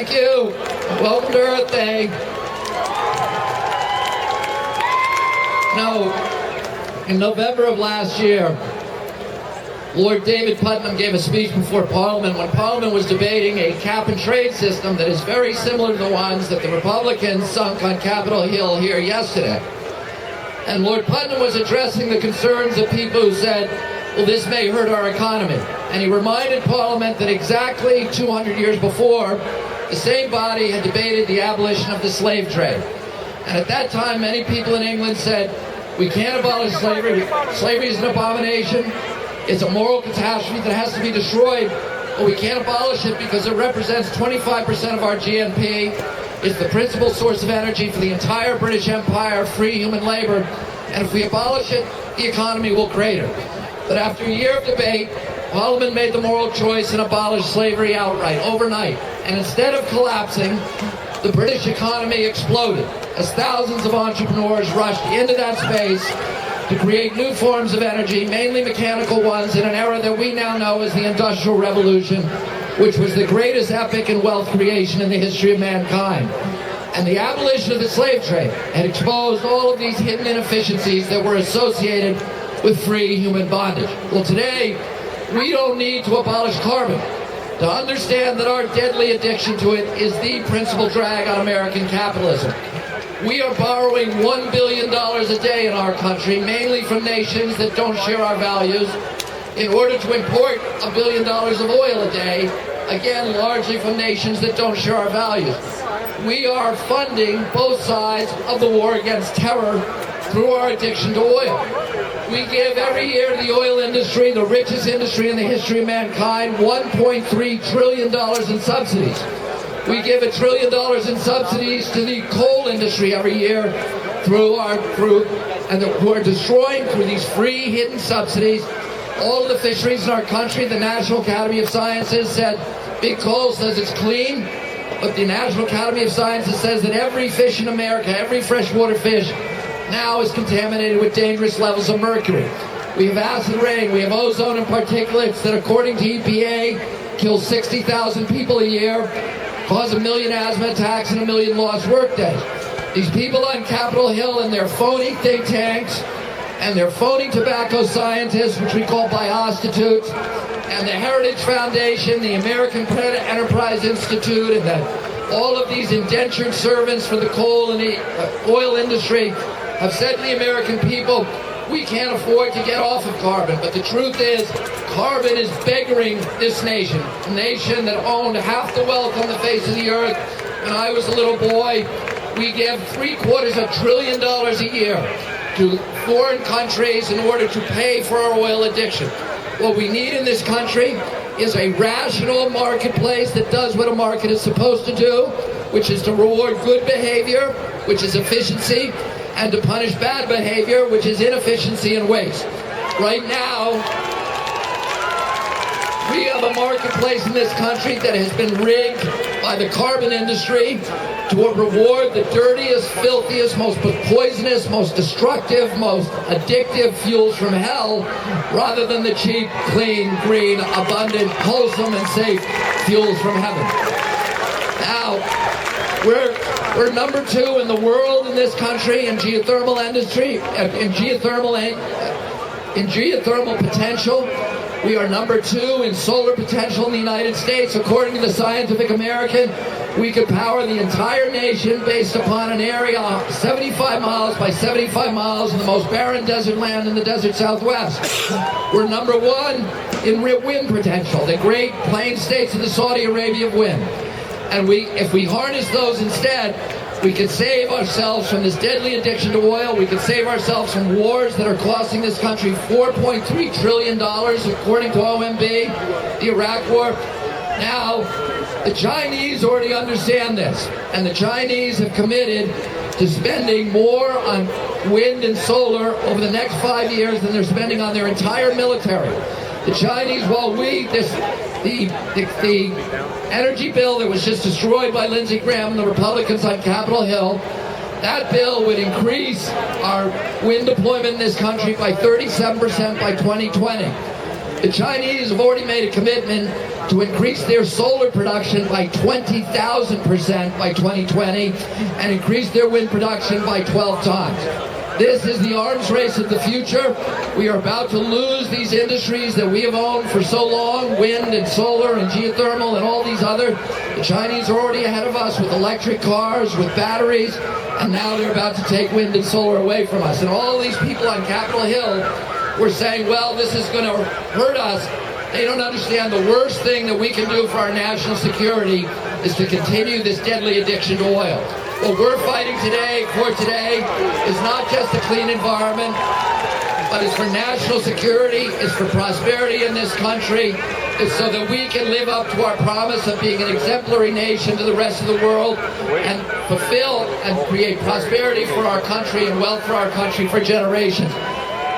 Thank you. Welcome to Earth Day. Now, in November of last year, Lord David Putnam gave a speech before Parliament when Parliament was debating a cap-and-trade system that is very similar to the ones that the Republicans sunk on Capitol Hill here yesterday. And Lord Putnam was addressing the concerns of people who said, well, this may hurt our economy. And he reminded Parliament that exactly 200 years before, the same body had debated the abolition of the slave trade. And at that time, many people in England said, we can't abolish slavery. Slavery is an abomination. It's a moral catastrophe that has to be destroyed. But we can't abolish it because it represents 25% of our GNP. It's the principal source of energy for the entire British Empire, free human labor. And if we abolish it, the economy will crater. But after a year of debate, Parliament made the moral choice and abolished slavery outright, overnight. And instead of collapsing, the British economy exploded as thousands of entrepreneurs rushed into that space to create new forms of energy, mainly mechanical ones, in an era that we now know as the Industrial Revolution, which was the greatest epic in wealth creation in the history of mankind. And the abolition of the slave trade had exposed all of these hidden inefficiencies that were associated with free human bondage. Well, today, we don't need to abolish carbon to understand that our deadly addiction to it is the principal drag on American capitalism. We are borrowing $1 billion a day in our country, mainly from nations that don't share our values, in order to import $1 billion of oil a day, again, largely from nations that don't share our values. We are funding both sides of the war against terror through our addiction to oil. We give every year to the oil industry, the richest industry in the history of mankind, $1.3 trillion in subsidies. We give $1 trillion in subsidies to the coal industry every year who are destroying through these free hidden subsidies all of the fisheries in our country. The National Academy of Sciences said big coal says it's clean, but the National Academy of Sciences says that every fish in America, every freshwater fish, now is contaminated with dangerous levels of mercury. We have acid rain, we have ozone and particulates that, according to EPA, kill 60,000 people a year, cause 1 million asthma attacks and 1 million lost workdays. These people on Capitol Hill and their phony think tanks and their phony tobacco scientists, which we call biostitutes, and the Heritage Foundation, the American Credit Enterprise Institute, and all of these indentured servants for the coal and the oil industry have said to the American people, we can't afford to get off of carbon. But the truth is, carbon is beggaring this nation, a nation that owned half the wealth on the face of the earth. When I was a little boy, we gave $750 billion a year to foreign countries in order to pay for our oil addiction. What we need in this country is a rational marketplace that does what a market is supposed to do, which is to reward good behavior, which is efficiency, and to punish bad behavior, which is inefficiency and waste. Right now, we have a marketplace in this country that has been rigged by the carbon industry to reward the dirtiest, filthiest, most poisonous, most destructive, most addictive fuels from hell, rather than the cheap, clean, green, abundant, wholesome, and safe fuels from heaven. Now, we're number 2 in the world in this country in geothermal industry, in geothermal potential. We are number 2 in solar potential in the United States. According to the Scientific American, we could power the entire nation based upon an area 75 miles by 75 miles in the most barren desert land in the desert Southwest. We're number 1 in wind potential, the Great Plains states of the Saudi Arabia of wind. And if we harness those instead, we could save ourselves from this deadly addiction to oil. We could save ourselves from wars that are costing this country $4.3 trillion, according to OMB, the Iraq War. Now, the Chinese already understand this, and the Chinese have committed to spending more on wind and solar over the next 5 years than they're spending on their entire military. The Chinese, the energy bill that was just destroyed by Lindsey Graham and the Republicans on Capitol Hill, that bill would increase our wind deployment in this country by 37% by 2020. The Chinese have already made a commitment to increase their solar production by 20,000% by 2020 and increase their wind production by 12 times. This is the arms race of the future. We are about to lose these industries that we have owned for so long, wind and solar and geothermal and all these other. The Chinese are already ahead of us with electric cars, with batteries, and now they're about to take wind and solar away from us. And all these people on Capitol Hill were saying, well, this is going to hurt us. They don't understand the worst thing that we can do for our national security is to continue this deadly addiction to oil. What we're fighting for today is not just a clean environment, but it's for national security, it's for prosperity in this country, it's so that we can live up to our promise of being an exemplary nation to the rest of the world and fulfill and create prosperity for our country and wealth for our country for generations.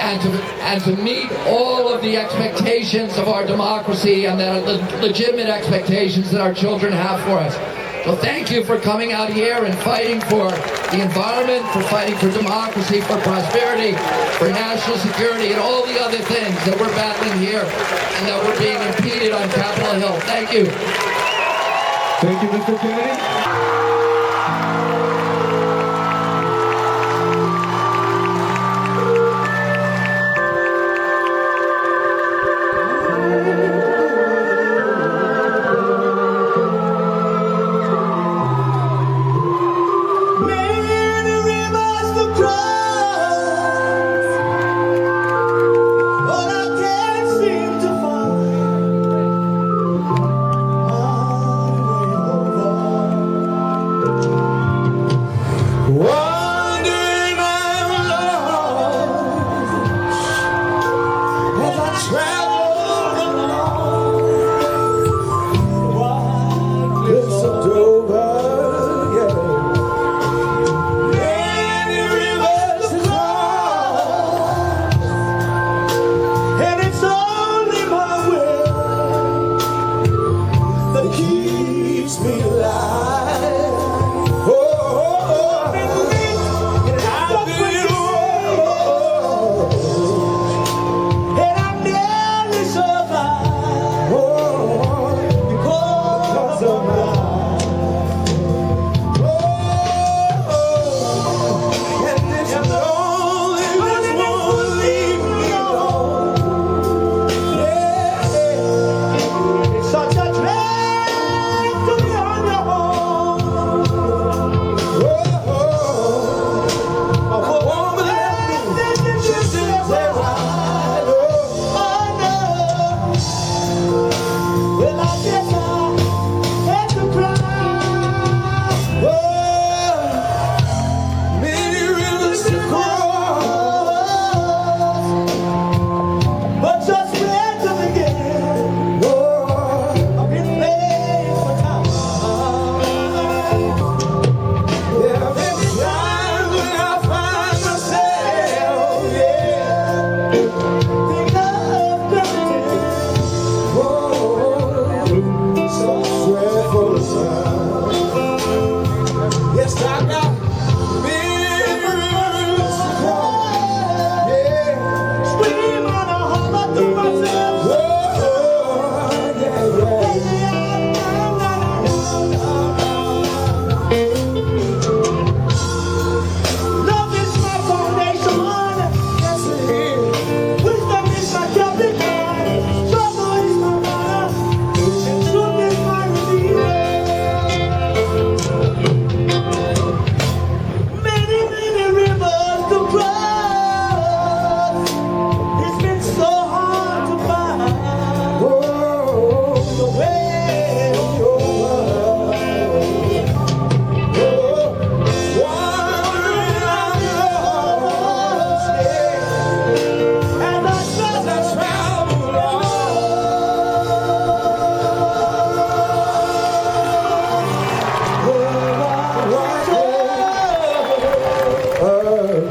And to meet all of the expectations of our democracy and the legitimate expectations that our children have for us. So thank you for coming out here and fighting for the environment, for fighting for democracy, for prosperity, for national security, and all the other things that we're battling here and that we're being impeded on Capitol Hill. Thank you. Thank you, Mr. Kennedy.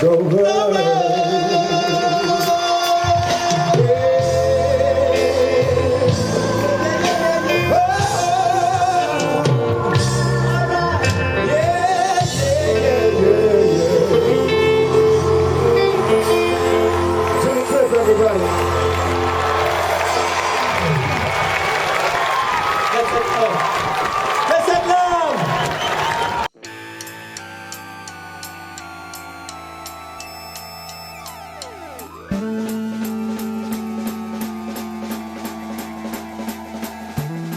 Go